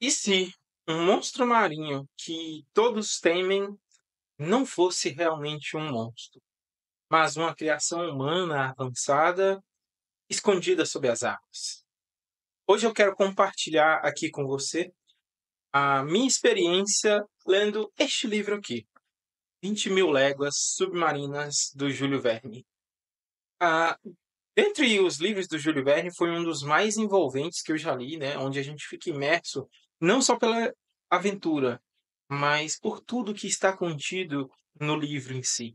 E se um monstro marinho que todos temem não fosse realmente um monstro, mas uma criação humana avançada escondida sob as águas? Hoje eu quero compartilhar aqui com você a minha experiência lendo este livro aqui, 20.000 Léguas Submarinas, do Júlio Verne. Ah, Dentre os livros do Júlio Verne, foi um dos mais envolventes que eu já li, né? Onde a gente fica imerso não só pela aventura, mas por tudo que está contido no livro em si.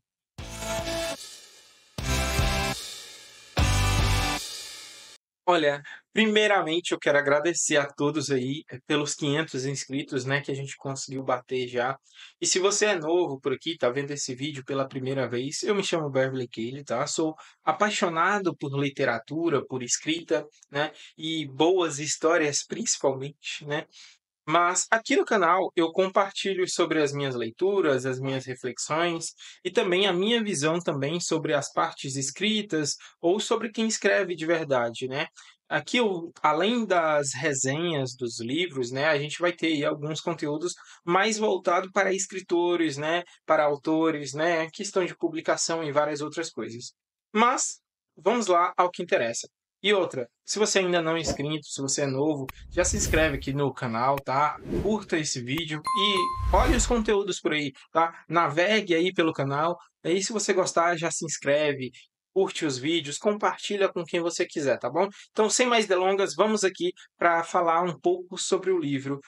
Olha, primeiramente eu quero agradecer a todos aí pelos 500 inscritos, né, que a gente conseguiu bater já. E se você é novo por aqui, tá vendo esse vídeo pela primeira vez, eu me chamo Beverly Cale, tá? Sou apaixonado por literatura, por escrita, né, e boas histórias principalmente, né? Mas aqui no canal eu compartilho sobre as minhas leituras, as minhas reflexões e também a minha visão também sobre as partes escritas ou sobre quem escreve de verdade, né? Aqui, além das resenhas dos livros, né, a gente vai ter aí alguns conteúdos mais voltados para escritores, né, para autores, né, questão de publicação e várias outras coisas. Mas vamos lá ao que interessa. E outra, se você ainda não é inscrito, se você é novo, já se inscreve aqui no canal, tá? Curta esse vídeo e olhe os conteúdos por aí, tá? Navegue aí pelo canal. Aí, se você gostar, já se inscreve, curte os vídeos, compartilha com quem você quiser, tá bom? Então, sem mais delongas, vamos aqui para falar um pouco sobre o livro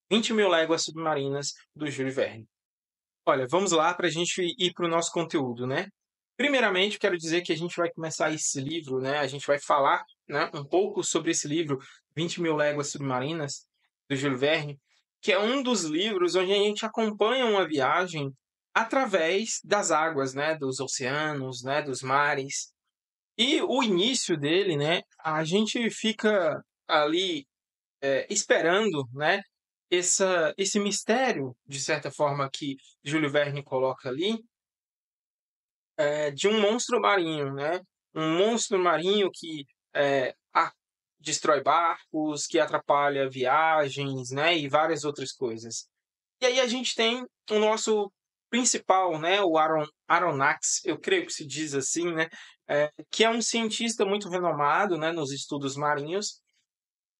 20.000 Léguas Submarinas, do Júlio Verne. Olha, vamos lá para a gente ir para o nosso conteúdo, né? Primeiramente, quero dizer que a gente vai começar esse livro, né? A gente vai falar, né, um pouco sobre esse livro, 20.000 Léguas Submarinas, do Júlio Verne, que é um dos livros onde a gente acompanha uma viagem através das águas, né? Dos oceanos, né? Dos mares. E o início dele, né? A gente fica ali esperando, né? Esse mistério, de certa forma, que Júlio Verne coloca ali, de um monstro marinho, né? Um monstro marinho que destrói barcos, que atrapalha viagens, né? E várias outras coisas. E aí a gente tem o nosso principal, né? O Aronnax, eu creio que se diz assim, né? Que é um cientista muito renomado, né? Nos estudos marinhos,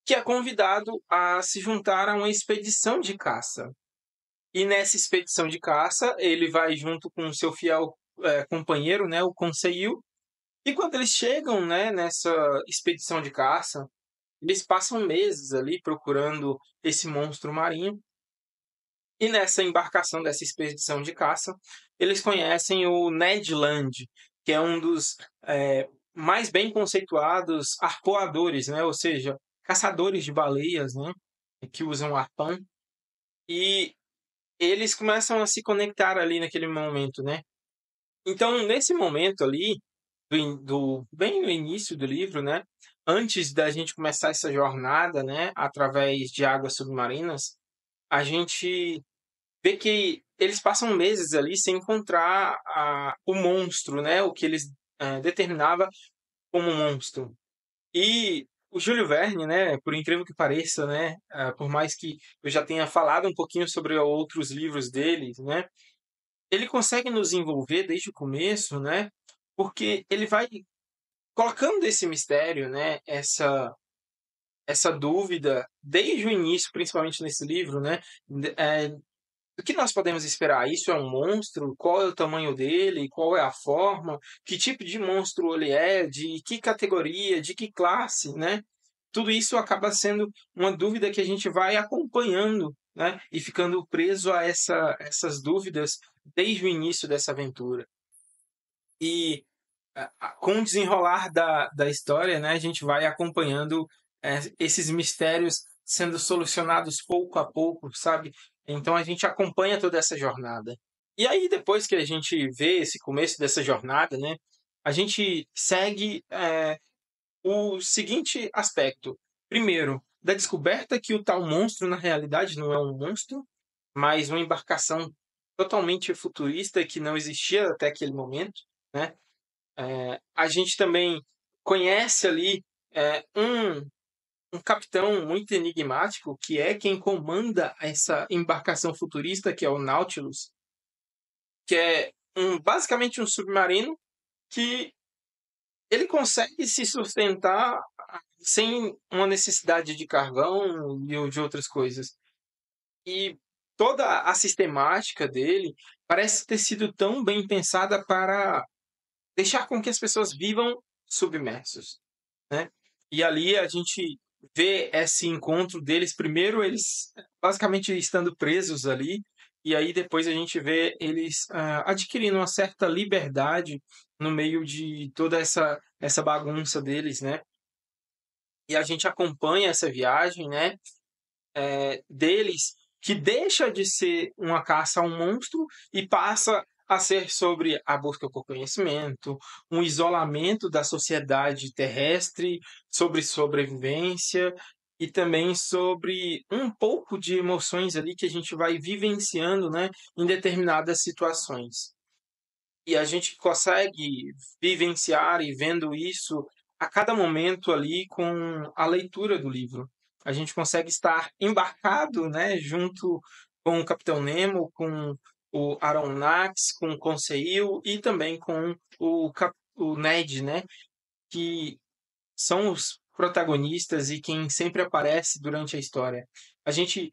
que é convidado a se juntar a uma expedição de caça. E nessa expedição de caça, ele vai junto com o seu fiel companheiro, né, o Conseil. E quando eles chegam, né, nessa expedição de caça, eles passam meses ali procurando esse monstro marinho. E nessa embarcação dessa expedição de caça, eles conhecem o Ned Land, que é um dos mais bem conceituados arpoadores, né, ou seja, caçadores de baleias, né, que usam arpão. E eles começam a se conectar ali naquele momento, né? Então, nesse momento ali, bem no início do livro, né? Antes da gente começar essa jornada, né? Através de águas submarinas, a gente vê que eles passam meses ali sem encontrar o monstro, né? O que eles determinava como monstro. E o Júlio Verne, né, por incrível que pareça, né, por mais que eu já tenha falado um pouquinho sobre outros livros dele, né, ele consegue nos envolver desde o começo, né, porque ele vai colocando esse mistério, né, essa dúvida desde o início, principalmente nesse livro, né, o que nós podemos esperar? Isso é um monstro? Qual é o tamanho dele? Qual é a forma? Que tipo de monstro ele é? De que categoria? De que classe, né? Tudo isso acaba sendo uma dúvida que a gente vai acompanhando, né? E ficando preso a essas dúvidas desde o início dessa aventura. E com o desenrolar da história, né, a gente vai acompanhando esses mistérios sendo solucionados pouco a pouco, sabe? Então a gente acompanha toda essa jornada. E aí, depois que a gente vê esse começo dessa jornada, né, a gente segue o seguinte aspecto. Primeiro, da descoberta que o tal monstro, na realidade, não é um monstro, mas uma embarcação totalmente futurista que não existia até aquele momento, né? A gente também conhece ali um um capitão muito enigmático, que é quem comanda essa embarcação futurista, que é o Nautilus, que é basicamente um submarino que ele consegue se sustentar sem uma necessidade de carvão e de outras coisas. E toda a sistemática dele parece ter sido tão bem pensada para deixar com que as pessoas vivam submersos, né? E ali a gente vê esse encontro deles, primeiro eles basicamente estando presos ali, e aí depois a gente vê eles adquirindo uma certa liberdade no meio de toda essa bagunça deles, né? E a gente acompanha essa viagem, né? Deles, que deixa de ser uma caça a um monstro e passa a ser sobre a busca por conhecimento, um isolamento da sociedade terrestre, sobre sobrevivência e também sobre um pouco de emoções ali que a gente vai vivenciando, né, em determinadas situações. E a gente consegue vivenciar e vendo isso a cada momento ali com a leitura do livro. A gente consegue estar embarcado, né, junto com o Capitão Nemo, com o Aronnax, com o Conseil e também com o Ned, né, que são os protagonistas e quem sempre aparece durante a história. A gente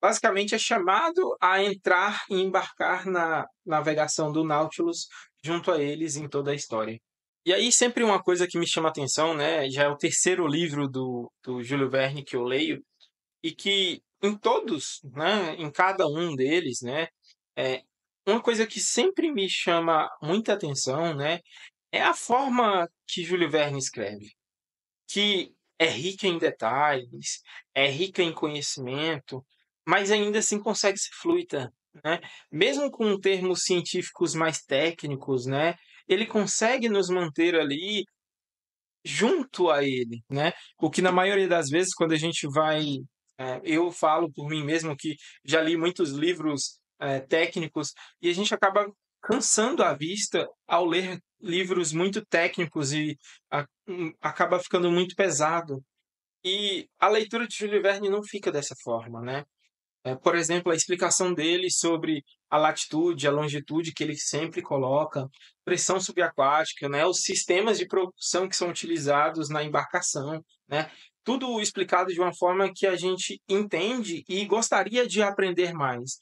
basicamente é chamado a entrar e embarcar na navegação do Nautilus junto a eles em toda a história. E aí sempre uma coisa que me chama a atenção, né, já é o terceiro livro do Júlio Verne que eu leio, e que em todos, né, em cada um deles, né, é, uma coisa que sempre me chama muita atenção, né, é a forma que Júlio Verne escreve, que é rica em detalhes, é rica em conhecimento, mas ainda assim consegue ser fluida, né? Mesmo com termos científicos mais técnicos, né? Ele consegue nos manter ali junto a ele, né? O que na maioria das vezes, quando a gente vai, eu falo por mim mesmo que já li muitos livros técnicos e a gente acaba cansando a vista ao ler livros muito técnicos e acaba ficando muito pesado. E a leitura de Júlio Verne não fica dessa forma, né? Por exemplo, a explicação dele sobre a latitude, a longitude que ele sempre coloca, pressão subaquática, né, os sistemas de propulsão que são utilizados na embarcação, né, tudo explicado de uma forma que a gente entende e gostaria de aprender mais.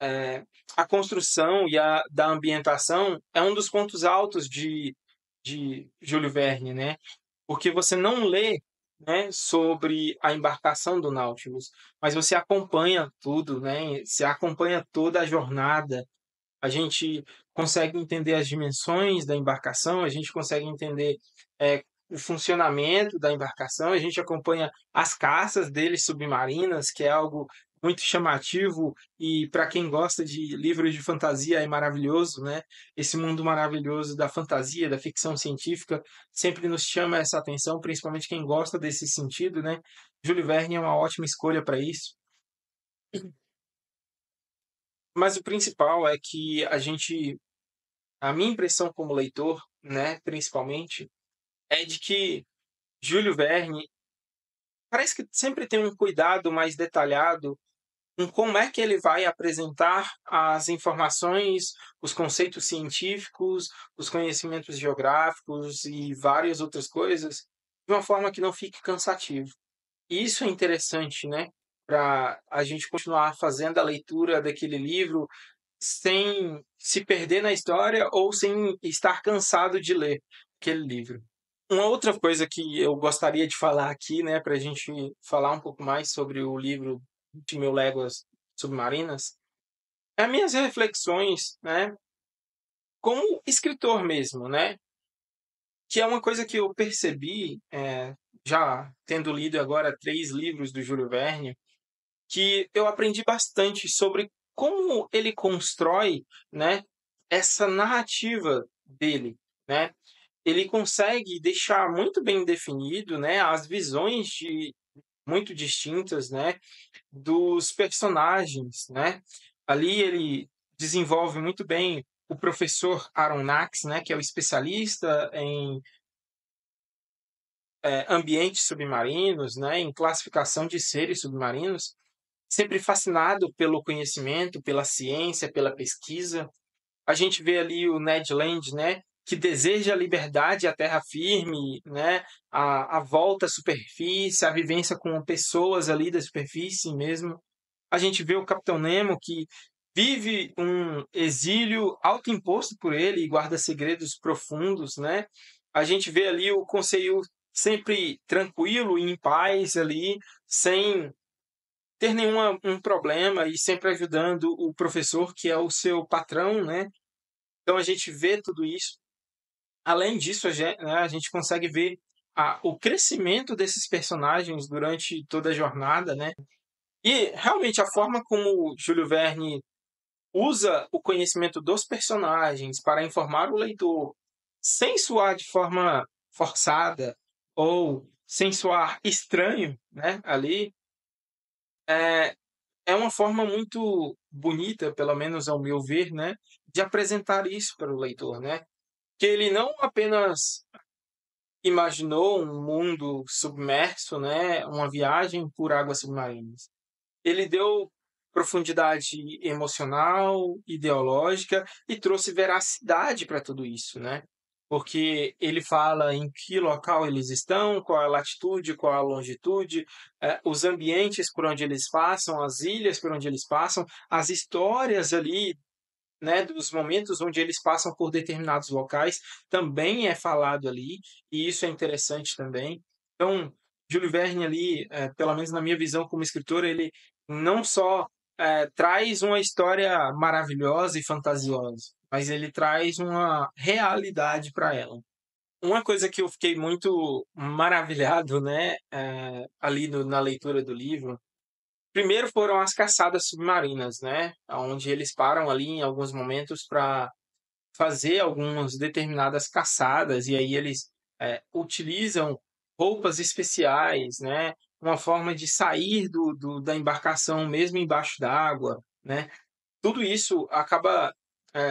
É, a construção da ambientação é um dos pontos altos de Júlio Verne, né? Porque você não lê, né, sobre a embarcação do Nautilus, mas você acompanha tudo, né? Você acompanha toda a jornada. A gente consegue entender as dimensões da embarcação, a gente consegue entender o funcionamento da embarcação, a gente acompanha as caças deles submarinas, que é algo muito chamativo e para quem gosta de livros de fantasia é maravilhoso, né? Esse mundo maravilhoso da fantasia, da ficção científica, sempre nos chama essa atenção, principalmente quem gosta desse sentido, né? Júlio Verne é uma ótima escolha para isso. Mas o principal é que a minha impressão como leitor, né, principalmente, é de que Júlio Verne parece que sempre tem um cuidado mais detalhado em como é que ele vai apresentar as informações, os conceitos científicos, os conhecimentos geográficos e várias outras coisas, de uma forma que não fique cansativo. E isso é interessante, né? Para a gente continuar fazendo a leitura daquele livro sem se perder na história ou sem estar cansado de ler aquele livro. Uma outra coisa que eu gostaria de falar aqui, né, para a gente falar um pouco mais sobre o livro de Mil Léguas Submarinas, é as minhas reflexões, né, como escritor mesmo, né, que é uma coisa que eu percebi, já tendo lido agora 3 livros do Júlio Verne, que eu aprendi bastante sobre como ele constrói, né, essa narrativa dele, né? Ele consegue deixar muito bem definido, né, as visões muito distintas, né, dos personagens, né? Ali ele desenvolve muito bem o professor Aronnax, né, que é o especialista em ambientes submarinos, né, em classificação de seres submarinos, sempre fascinado pelo conhecimento, pela ciência, pela pesquisa. A gente vê ali o Ned Land, né, que deseja a liberdade, a terra firme, né, a volta à superfície, a vivência com pessoas ali da superfície mesmo. A gente vê o Capitão Nemo, que vive um exílio autoimposto por ele e guarda segredos profundos, né? A gente vê ali o Conselho sempre tranquilo e em paz ali, sem ter nenhum um problema e sempre ajudando o professor, que é o seu patrão, né? Então a gente vê tudo isso. Além disso, a gente consegue ver o crescimento desses personagens durante toda a jornada, né? E realmente a forma como o Júlio Verne usa o conhecimento dos personagens para informar o leitor, sem soar de forma forçada ou sem soar estranho, né? Ali é, é uma forma muito bonita, pelo menos ao meu ver, né? De apresentar isso para o leitor, né? Que ele não apenas imaginou um mundo submerso, né? Uma viagem por águas submarinas. Ele deu profundidade emocional, ideológica e trouxe veracidade para tudo isso, né? Porque ele fala em que local eles estão, qual é a latitude, qual é a longitude, os ambientes por onde eles passam, as ilhas por onde eles passam, as histórias ali, né, dos momentos onde eles passam por determinados locais, também é falado ali, e isso é interessante também. Então, Júlio Verne ali, pelo menos na minha visão como escritor, ele não só traz uma história maravilhosa e fantasiosa, mas ele traz uma realidade para ela. Uma coisa que eu fiquei muito maravilhado, né, ali na leitura do livro, primeiro foram as caçadas submarinas, né? Onde eles param ali em alguns momentos para fazer algumas determinadas caçadas, e aí eles utilizam roupas especiais, né? Uma forma de sair da embarcação mesmo embaixo d'água, né? Tudo isso acaba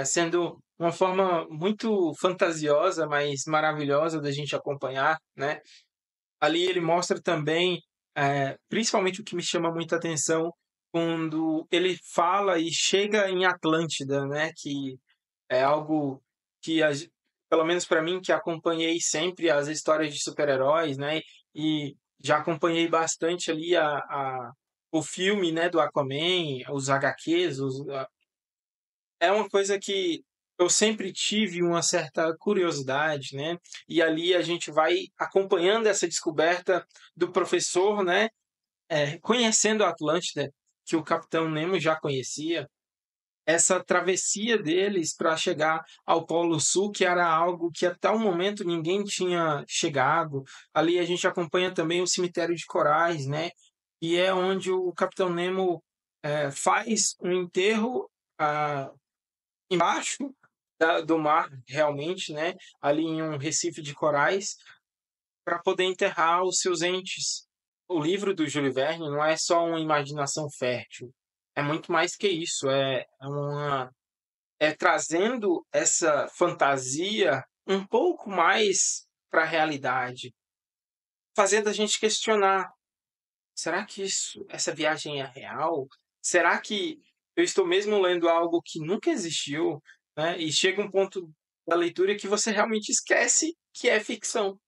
sendo uma forma muito fantasiosa, mas maravilhosa da gente acompanhar, né? Ali ele mostra também, principalmente o que me chama muita atenção, quando ele fala e chega em Atlântida, né? Que é algo que, pelo menos para mim, que acompanhei sempre as histórias de super-heróis, né? E já acompanhei bastante ali o filme, né? Do Aquaman, os HQs, é uma coisa que eu sempre tive uma certa curiosidade, né? E ali a gente vai acompanhando essa descoberta do professor, né? Conhecendo a Atlântida, que o Capitão Nemo já conhecia, essa travessia deles para chegar ao Polo Sul, que era algo que até o momento ninguém tinha chegado. Ali a gente acompanha também o cemitério de corais, né? E é onde o Capitão Nemo faz um enterro embaixo do mar, realmente, né? Ali em um recife de corais, para poder enterrar os seus entes. O livro do Júlio Verne não é só uma imaginação fértil, é muito mais que isso. É trazendo essa fantasia um pouco mais para a realidade, fazendo a gente questionar: será que essa viagem é real? Será que eu estou mesmo lendo algo que nunca existiu, né? E chega um ponto da leitura que você realmente esquece que é ficção.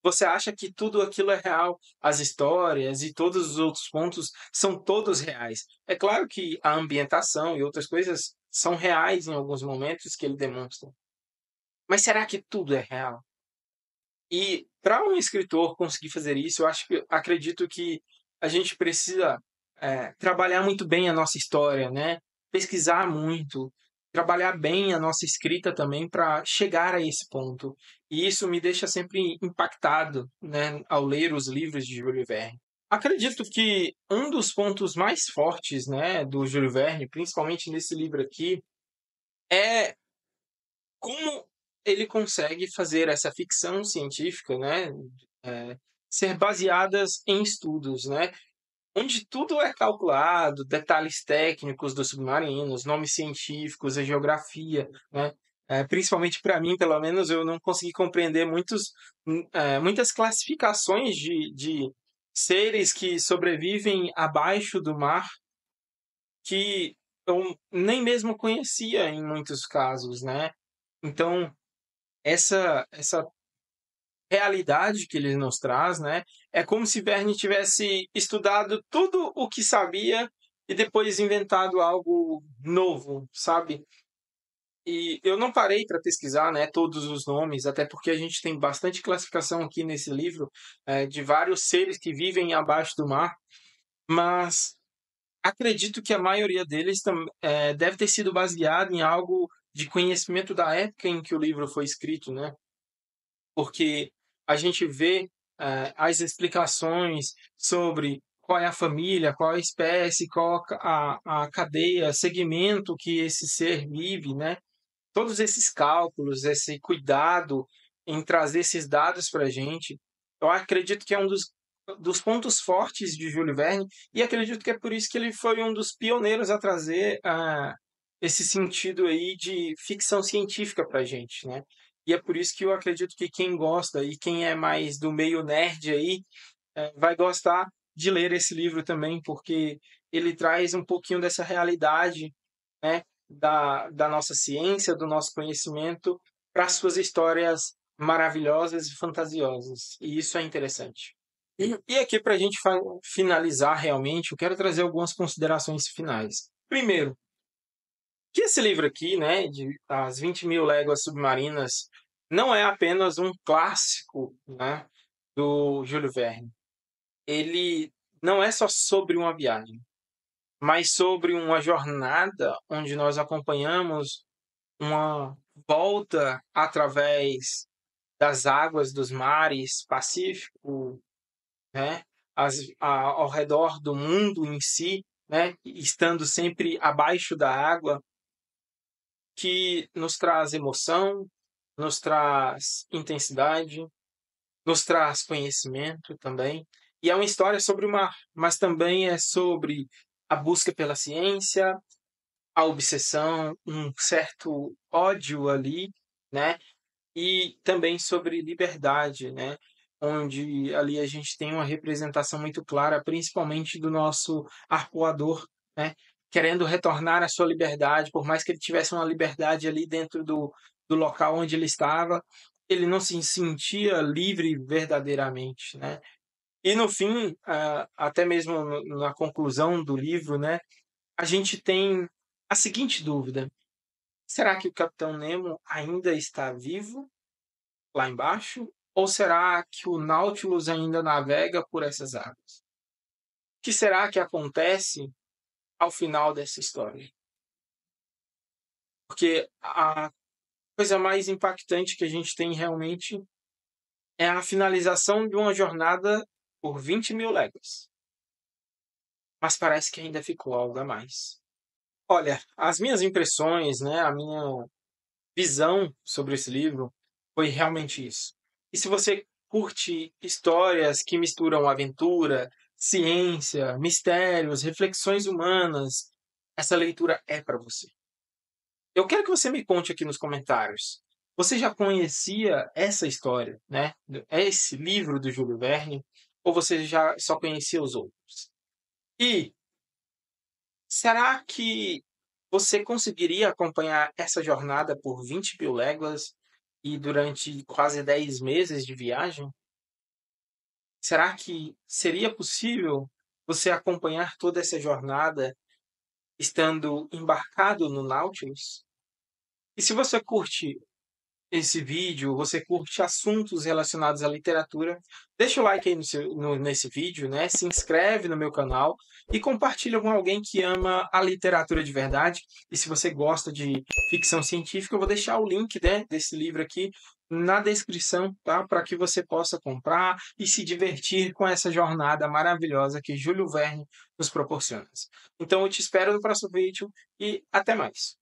Você acha que tudo aquilo é real, as histórias e todos os outros pontos são todos reais. É claro que a ambientação e outras coisas são reais em alguns momentos que ele demonstra. Mas será que tudo é real? E para um escritor conseguir fazer isso, acredito que a gente precisa trabalhar muito bem a nossa história, né? Pesquisar muito, trabalhar bem a nossa escrita também para chegar a esse ponto. E isso me deixa sempre impactado, né, ao ler os livros de Júlio Verne. Acredito que um dos pontos mais fortes, né, do Júlio Verne, principalmente nesse livro aqui, é como ele consegue fazer essa ficção científica, né, eh, ser baseadas em estudos, né, onde tudo é calculado, detalhes técnicos dos submarinos, nomes científicos, a geografia, né. principalmente para mim, pelo menos, eu não consegui compreender muitas classificações de seres que sobrevivem abaixo do mar que eu nem mesmo conhecia em muitos casos, né? Então, essa realidade que ele nos traz, né, é como se Verne tivesse estudado tudo o que sabia e depois inventado algo novo, sabe? E eu não parei para pesquisar, né, todos os nomes, até porque a gente tem bastante classificação aqui nesse livro, de vários seres que vivem abaixo do mar, mas acredito que a maioria deles deve ter sido baseado em algo de conhecimento da época em que o livro foi escrito, né? Porque a gente vê as explicações sobre qual é a família, qual é a espécie, qual a cadeia, segmento que esse ser vive, né? Todos esses cálculos, esse cuidado em trazer esses dados para a gente, eu acredito que é um dos pontos fortes de Júlio Verne, e acredito que é por isso que ele foi um dos pioneiros a trazer esse sentido aí de ficção científica para a gente, né? E é por isso que eu acredito que quem gosta e quem é mais do meio nerd aí vai gostar de ler esse livro também, porque ele traz um pouquinho dessa realidade, né, da nossa ciência, do nosso conhecimento, para suas histórias maravilhosas e fantasiosas. E isso é interessante. E aqui, para a gente finalizar realmente, eu quero trazer algumas considerações finais. Primeiro, que esse livro aqui, né, de As 20.000 Léguas Submarinas, não é apenas um clássico, né, do Júlio Verne. Ele não é só sobre uma viagem, mas sobre uma jornada onde nós acompanhamos uma volta através das águas dos mares Pacífico, né, ao redor do mundo em si, né, estando sempre abaixo da água, que nos traz emoção, nos traz intensidade, nos traz conhecimento também. E é uma história sobre o mar, mas também é sobre a busca pela ciência, a obsessão, um certo ódio ali, né? E também sobre liberdade, né? Onde ali a gente tem uma representação muito clara, principalmente do nosso arpoador, né? Querendo retornar à sua liberdade, por mais que ele tivesse uma liberdade ali dentro do local onde ele estava, ele não se sentia livre verdadeiramente, né? E no fim, até mesmo na conclusão do livro, né? A gente tem a seguinte dúvida: será que o Capitão Nemo ainda está vivo lá embaixo? Ou será que o Nautilus ainda navega por essas águas? O que será que acontece ao final dessa história? Porque a coisa mais impactante que a gente tem realmente é a finalização de uma jornada por 20.000 léguas. Mas parece que ainda ficou algo a mais. Olha, as minhas impressões, né, a minha visão sobre esse livro foi realmente isso. E se você curte histórias que misturam aventura, ciência, mistérios, reflexões humanas, essa leitura é para você. Eu quero que você me conte aqui nos comentários. Você já conhecia essa história, né? Esse livro do Júlio Verne? Ou você já só conhecia os outros? E será que você conseguiria acompanhar essa jornada por 20.000 léguas e durante quase 10 meses de viagem? Será que seria possível você acompanhar toda essa jornada estando embarcado no Nautilus? E se você curte esse vídeo, você curte assuntos relacionados à literatura, deixa o like aí nesse vídeo, né? Se inscreve no meu canal e compartilha com alguém que ama a literatura de verdade. E se você gosta de ficção científica, eu vou deixar o link, né, desse livro aqui na descrição, tá? Para que você possa comprar e se divertir com essa jornada maravilhosa que Júlio Verne nos proporciona. Então eu te espero no próximo vídeo e até mais.